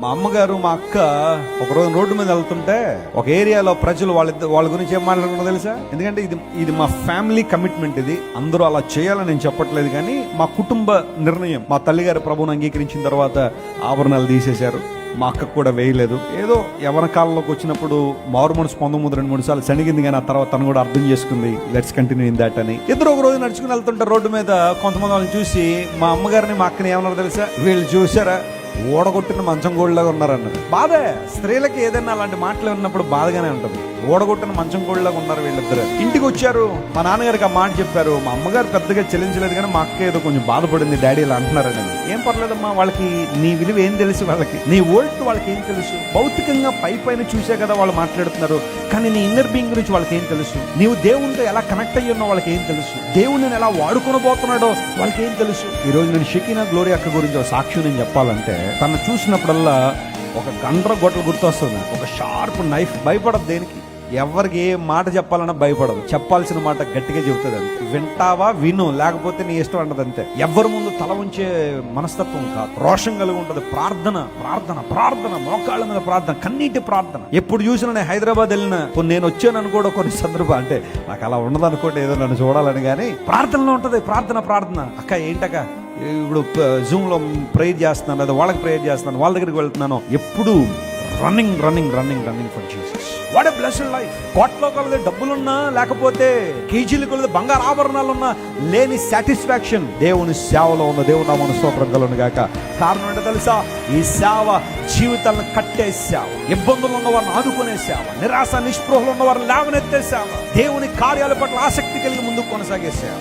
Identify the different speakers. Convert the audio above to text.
Speaker 1: మా అమ్మగారు మా అక్క ఒకరోజు రోడ్డు మీద వెళ్తుంటే ఒక ఏరియాలో ప్రజలు వాళ్ళ గురించి ఏం మాట్లాడుకున్నారో తెలుసా? ఎందుకంటే ఇది మా ఫ్యామిలీ కమిట్మెంట్. ఇది అందరూ అలా చేయాలని నేను చెప్పట్లేదు, కానీ మా కుటుంబ నిర్ణయం. మా తల్లిగారి ప్రభువును అంగీకరించిన తర్వాత ఆభరణాలు తీసేశారు. మా అక్కకు కూడా వేయలేదు. ఏదో యవన కాలంలోకి వచ్చినప్పుడు మారు మనసు పొందముందు 2-3 సార్లు సణిగింది, కానీ ఆ తర్వాత తను కూడా అర్థం చేసుకుంది, లెట్స్ కంటిన్యూ ఇన్ దాట్ అని. ఇద్దరు ఒక రోజు నడుచుకుని వెళ్తుంటే రోడ్డు మీద కొంతమంది వాళ్ళని చూసి మా అమ్మగారిని మా అక్కని ఏమన్నారు తెలుసా? వీళ్ళు చూసారా, ఓడగొట్టిన మంచం గోళ్ళలాగా ఉన్నారన్నారు. బాధే. స్త్రీలకి ఏదైనా అలాంటి మాటలు ఉన్నప్పుడు బాధగానే ఉంటుంది. ఓడగొట్టిన మంచం గోళ్ళలాగా ఉన్నారు వీళ్ళిద్దరు. ఇంటికి వచ్చారు, మా నాన్నగారికి ఆ మాట చెప్పారు. మా అమ్మగారు పెద్దగా చెల్లించలేదు, కానీ మా అక్క ఏదో కొంచెం బాధపడింది, డాడీ ఇలా అంటున్నారని. ఏం పర్లేదమ్మా, వాళ్ళకి నీ విలువ ఏం తెలుసు, వాళ్ళకి నీ ఓల్డ్ వాళ్ళకి ఏం తెలుసు? భౌతికంగా పైన చూసే కదా వాళ్ళు మాట్లాడుతున్నారు, కానీ నీ ఇన్నర్ బీయింగ్ గురించి వాళ్ళకి ఏం తెలుసు? నీవు దేవునితో ఎలా కనెక్ట్ అయ్యి ఉన్నావు వాళ్ళకి ఏం తెలుసు? దేవుడిని ఎలా వాడుకొని పోతున్నాడో వాళ్ళకి ఏం తెలుసు? ఈ రోజు నేను షకీనా గ్లోరీ అక్క గురించి ఒక సాక్ష్యం నేను చెప్పాలంటే, తను చూసినప్పుడల్లా ఒక గొట్టలు గుర్తొస్తుంది, ఒక షార్ప్ నైఫ్. భయపడదు దేనికి, ఎవరికి ఏ మాట చెప్పాలన్నా భయపడదు. చెప్పాల్సిన మాట గట్టిగా చెబుతుంది. అంతే. వింటావా విను, లేకపోతే నీ ఇష్టం అంటది. అంతే. ఎవరి ముందు తల ఉంచే మనస్తత్వం కాదు. రోషం కలిగి ఉంటది. ప్రార్థన ప్రార్థన ప్రార్థన, మోకాళ్ళ మీద ప్రార్థన, కన్నీటి ప్రార్థన. ఎప్పుడు చూసినా నేను హైదరాబాద్ వెళ్ళిన నేను వచ్చాను అనుకోవడం కొన్ని సందర్భం. అంటే నాకు అలా ఉండదు అనుకోండి, ఏదో నన్ను చూడాలని, కానీ ప్రార్థనలో ఉంటది. ప్రార్థన ప్రార్థన. అక్క ఏంటక్క ఇప్పుడు జూమ్ లో ప్రేయర్ చేస్తున్నాను, లేదా వాళ్ళకి ప్రేయర్ చేస్తున్నాను, వాళ్ళ దగ్గరికి వెళ్తున్నాను, ఎప్పుడు running running running running for Jesus. What a blessed life. కోట్ల కొలది డబ్బులున్నా, లేకపోతే కేజీల కొలది బంగారు ఆభరణాలున్నా లేని సాటిస్ఫాక్షన్ దేవుని సేవలో ఉన్న. దేవుని నామమున స్తోత్రం కలుగును గాక. కారణం ఏంటో తెలుసా? ఈ సేవ జీవితాలను కట్టే సేవ, ఇబ్బందులు ఉన్న వారిని ఆదుకునే సేవ, నిరాశ నిస్పృహలు ఉన్న వారిని లేవనెత్తే సేవ, దేవుని కార్యాల పట్ల ఆసక్తి కలిగి ముందుకు కొనసాగే సేవ.